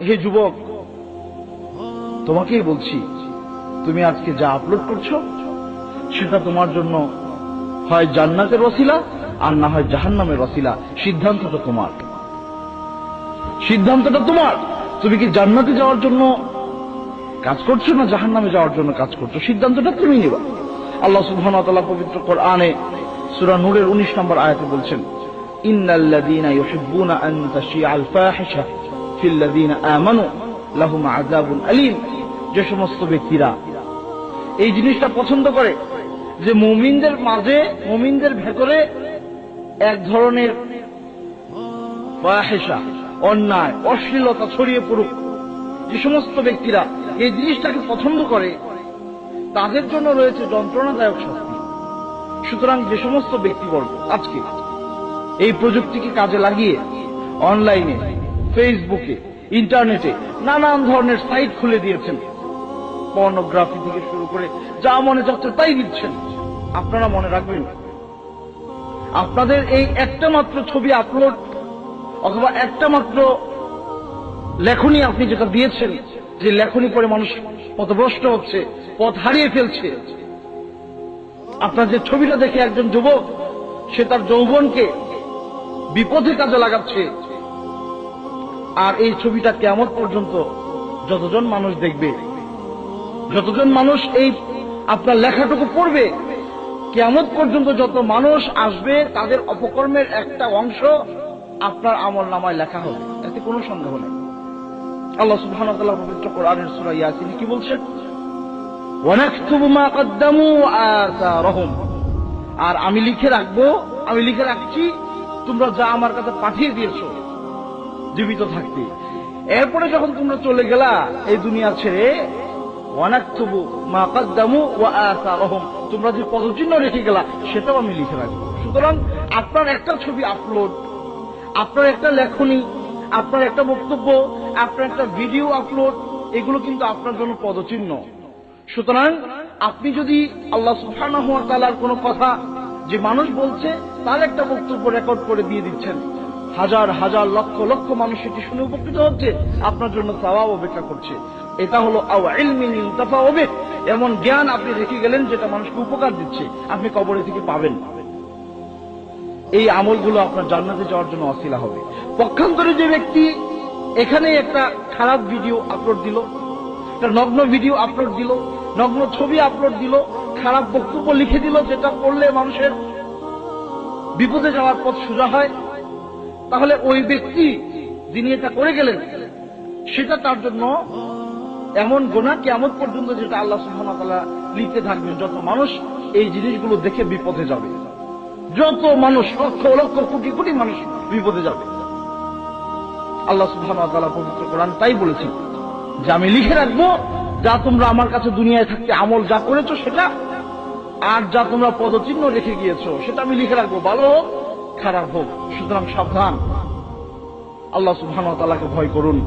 হে যুবক, তোমাকেই বলছি, তুমি আজকে যা আপলোড করছো সেটা তোমার জন্য হয় জান্নাতের ওসিলা আর না হয় জাহান্নামের ওসিলা। সিদ্ধান্তটা তোমার, সিদ্ধান্তটা তোমার। তুমি কি জান্নাতে যাওয়ার জন্য কাজ করছো না জাহান্নামে যাওয়ার জন্য কাজ করছো? সিদ্ধান্তটা তুমি নেবা। আল্লাহ সুবহানাহু ওয়া তাআলা পবিত্র কোরআনে সূরা নূরের 19 নম্বর আয়াতে বলছেন, ইন্নাল্লাযীনা ইউহিব্বুনা আন তাশিআল ফাহিশা ফিল্লাযীনা আমানু লাহুম আযাবুন আলীম। যে সমস্ত ব্যক্তিরা এই জিনিসটা পছন্দ করে যে মুমিনদের মাঝে, মুমিনদের ভেতরে এক ধরনের ফাহিশা, অন্যায়, অশ্লীলতা ছড়িয়ে পড়ুক, যে সমস্ত ব্যক্তিরা এই জিনিসটাকে পছন্দ করে তাদের জন্য রয়েছে যন্ত্রণাদায়ক শাস্তি। সুতরাং যে সমস্ত ব্যক্তিবর্গ আজকে এই প্রযুক্তিকে কাজে লাগিয়ে অনলাইনে, ফেসবুকে, ইন্টারনেটে নানান ধরনের সাইট খুলে দিয়েছেন, পর্নোগ্রাফি থেকে শুরু করে যা মনে যাচ্ছে তাই দিচ্ছেন, আপনারা মনে রাখবেন, আপনাদের এই একটা মাত্র ছবি আপলোড অথবা একটা মাত্র লেখনী আপনি যেটা দিয়েছেন, যে লেখনী পরে মানুষ পথভ্রষ্ট হচ্ছে, পথ হারিয়ে ফেলছে, আপনার যে ছবিটা দেখে একজন যুবক সে তার যৌবনকে বিপদে কাজে লাগাচ্ছে, আর এই ছবিটা কিয়ামত পর্যন্ত যতজন মানুষ দেখবে, যতজন মানুষ এই আপনার লেখাটুকু পড়বে, কিয়ামত পর্যন্ত যত মানুষ আসবে তাদের অপকর্মের একটা অংশ আপনার আমলনামায় লেখা হবে, এতে কোনো সন্দেহ নেই। আল্লাহ সুবহানাহু ওয়া তাআলা পবিত্র কোরআনের সূরা ইয়াসিনে কি বলছেন? ওয়ানাকতুবু মা কদ্দামু আসারহুম। আর আমি লিখে রাখবো, আমি লিখে রাখছি তোমরা যা আমার কাছে পাঠিয়ে দিয়েছো জীবিত থাকতে। এরপরে যখন তোমরা চলে গেলা এই দুনিয়া ছেড়ে, ওয়ানাকতুবু মা কদ্দামু ওয়া আসারহুম, তোমরা যে পদচিহ্ন রেখে গেলা সেটাও আমি লিখে রাখবো। সুতরাং আপনার একটা ছবি আপলোড, আপনার একটা লেখনী, আপনার একটা বক্তব্য, আপনার একটা ভিডিও আপলোড, এগুলো কিন্তু আপনার জন্য পদচিহ্ন। সুতরাং আপনি যদি আল্লাহ সুবহানাহু ওয়া তাআলার কোনো কথা যে মানুষ বলছে তার একটা বক্তব্য রেকর্ড করে দিয়ে দিচ্ছেন, হাজার হাজার লক্ষ লক্ষ মানুষ এটি শুনে উপকৃত হচ্ছে, আপনার জন্য সওয়াব অপেক্ষা করছে। এটা হলো আও ইলমিন ইনতাফাউ বিহি, এমন জ্ঞান আপনি রেখে গেলেন যেটা মানুষকে উপকার দিচ্ছে, আপনি কবরে থেকে পাবেন। এই আমলগুলো আপনার জান্নাতে যাওয়ার জন্য ওসিলা হবে। পক্ষান্তরে যে ব্যক্তি এখানে একটা খারাপ ভিডিও আপলোড দিল, একটা নগ্ন ভিডিও আপলোড দিল, নগ্ন ছবি আপলোড দিল, খারাপ বক্তব্য লিখে দিল, যেটা করলে মানুষের বিপদে যাওয়ার পথ সোজা হয়, তাহলে ওই ব্যক্তি যিনি এটা করে গেলেন সেটা তার জন্য এমন গুনাহ কিয়ামত পর্যন্ত, যেটা আল্লাহ সুবহানাহু ওয়া তাআলা লিখতে থাকবেন। যত মানুষ এই জিনিসগুলো দেখে বিপদে যাবে, যত মানুষ, লক্ষ লক্ষ কোটি কোটি মানুষ বিপদে যাবে, আল্লাহ সুবহানাহু ওয়া তাআলা পবিত্র কোরআন তাই বলেছেন যে আমি লিখে রাখবো যা তোমরা আমার কাছে দুনিয়ায় থাকতে আমল যা করেছো সেটা, আর যা তোমরা পদচিহ্ন রেখে গিয়েছো সেটা আমি লিখে রাখবো, ভালো হোক খারাপ হোক। সুতরাং সাবধান, আল্লাহ সুবহানাহু ওয়া তাআলাকে ভয় করুন।